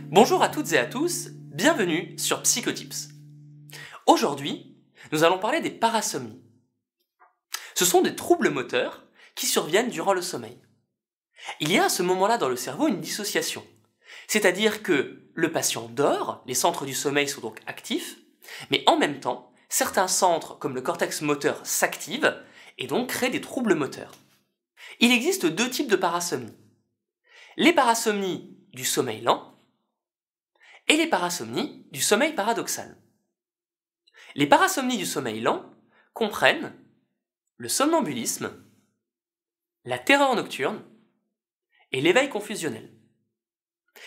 Bonjour à toutes et à tous, bienvenue sur Psychotips. Aujourd'hui, nous allons parler des parasomnies. Ce sont des troubles moteurs qui surviennent durant le sommeil. Il y a à ce moment-là dans le cerveau une dissociation, c'est-à-dire que le patient dort, les centres du sommeil sont donc actifs, mais en même temps, certains centres comme le cortex moteur s'activent et donc créent des troubles moteurs. Il existe deux types de parasomnies. Les parasomnies du sommeil lent et les parasomnies du sommeil paradoxal. Les parasomnies du sommeil lent comprennent le somnambulisme, la terreur nocturne et l'éveil confusionnel.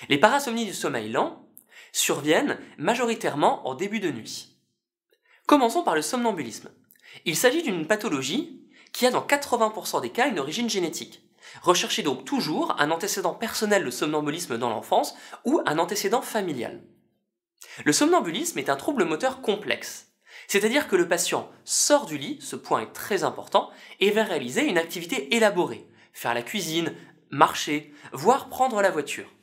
Les parasomnies du sommeil lent surviennent majoritairement en début de nuit. Commençons par le somnambulisme. Il s'agit d'une pathologie qui a dans 80% des cas une origine génétique. Recherchez donc toujours un antécédent personnel de somnambulisme dans l'enfance ou un antécédent familial. Le somnambulisme est un trouble moteur complexe, c'est-à-dire que le patient sort du lit, ce point est très important, et va réaliser une activité élaborée, faire la cuisine, marcher, voire prendre la voiture.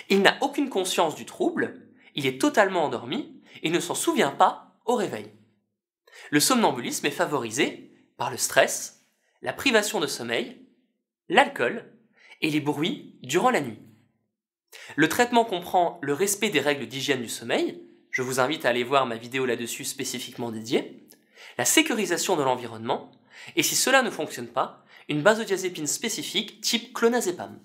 Il n'a aucune conscience du trouble, il est totalement endormi et ne s'en souvient pas au réveil. Le somnambulisme est favorisé par le stress, la privation de sommeil, l'alcool et les bruits durant la nuit. Le traitement comprend le respect des règles d'hygiène du sommeil, je vous invite à aller voir ma vidéo là-dessus spécifiquement dédiée, la sécurisation de l'environnement, et si cela ne fonctionne pas, une benzodiazépine spécifique type clonazepam.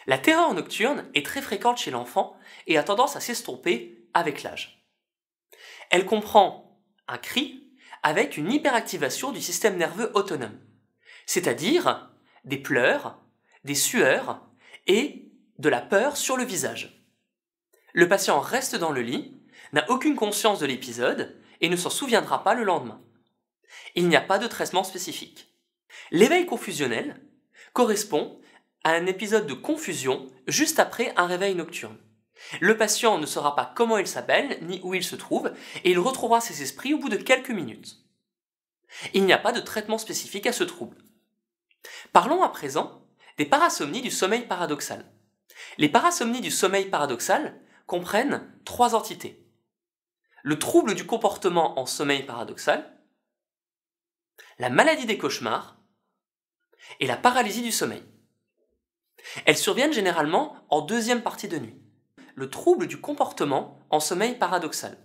La terreur nocturne est très fréquente chez l'enfant et a tendance à s'estomper avec l'âge. Elle comprend un cri avec une hyperactivation du système nerveux autonome, c'est-à-dire des pleurs, des sueurs et de la peur sur le visage. Le patient reste dans le lit, n'a aucune conscience de l'épisode et ne s'en souviendra pas le lendemain. Il n'y a pas de traitement spécifique. L'éveil confusionnel correspond à un épisode de confusion juste après un réveil nocturne. Le patient ne saura pas comment il s'appelle ni où il se trouve et il retrouvera ses esprits au bout de quelques minutes. Il n'y a pas de traitement spécifique à ce trouble. Parlons à présent des parasomnies du sommeil paradoxal. Les parasomnies du sommeil paradoxal comprennent trois entités. Le trouble du comportement en sommeil paradoxal, la maladie des cauchemars et la paralysie du sommeil. Elles surviennent généralement en deuxième partie de nuit. Le trouble du comportement en sommeil paradoxal.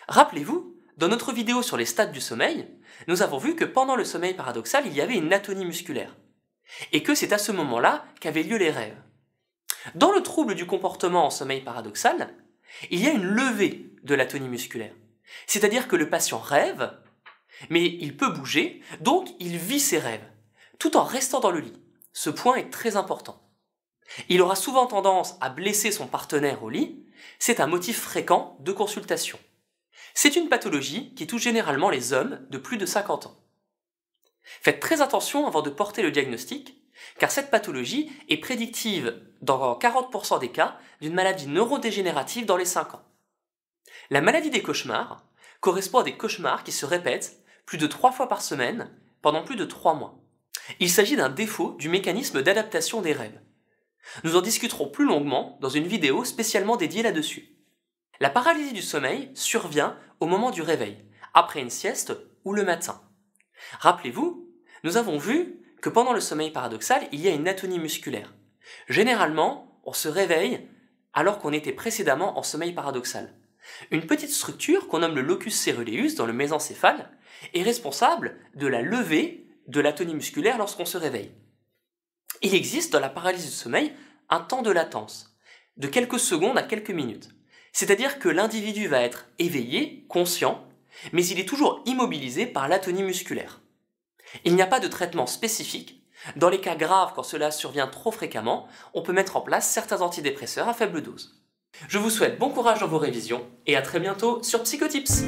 Rappelez-vous, dans notre vidéo sur les stades du sommeil, nous avons vu que pendant le sommeil paradoxal, il y avait une atonie musculaire, et que c'est à ce moment-là qu'avaient lieu les rêves. Dans le trouble du comportement en sommeil paradoxal, il y a une levée de l'atonie musculaire, c'est-à-dire que le patient rêve, mais il peut bouger, donc il vit ses rêves, tout en restant dans le lit. Ce point est très important. Il aura souvent tendance à blesser son partenaire au lit, c'est un motif fréquent de consultation. C'est une pathologie qui touche généralement les hommes de plus de 50 ans. Faites très attention avant de porter le diagnostic, car cette pathologie est prédictive dans 40% des cas d'une maladie neurodégénérative dans les 5 ans. La maladie des cauchemars correspond à des cauchemars qui se répètent plus de 3 fois par semaine pendant plus de 3 mois. Il s'agit d'un défaut du mécanisme d'adaptation des rêves. Nous en discuterons plus longuement dans une vidéo spécialement dédiée là-dessus. La paralysie du sommeil survient au moment du réveil, après une sieste ou le matin. Rappelez-vous, nous avons vu que pendant le sommeil paradoxal, il y a une atonie musculaire. Généralement, on se réveille alors qu'on était précédemment en sommeil paradoxal. Une petite structure qu'on nomme le locus coeruleus dans le mésencéphale est responsable de la levée de l'atonie musculaire lorsqu'on se réveille. Il existe dans la paralysie du sommeil un temps de latence, de quelques secondes à quelques minutes. C'est-à-dire que l'individu va être éveillé, conscient, mais il est toujours immobilisé par l'atonie musculaire. Il n'y a pas de traitement spécifique. Dans les cas graves, quand cela survient trop fréquemment, on peut mettre en place certains antidépresseurs à faible dose. Je vous souhaite bon courage dans vos révisions et à très bientôt sur Psychotips.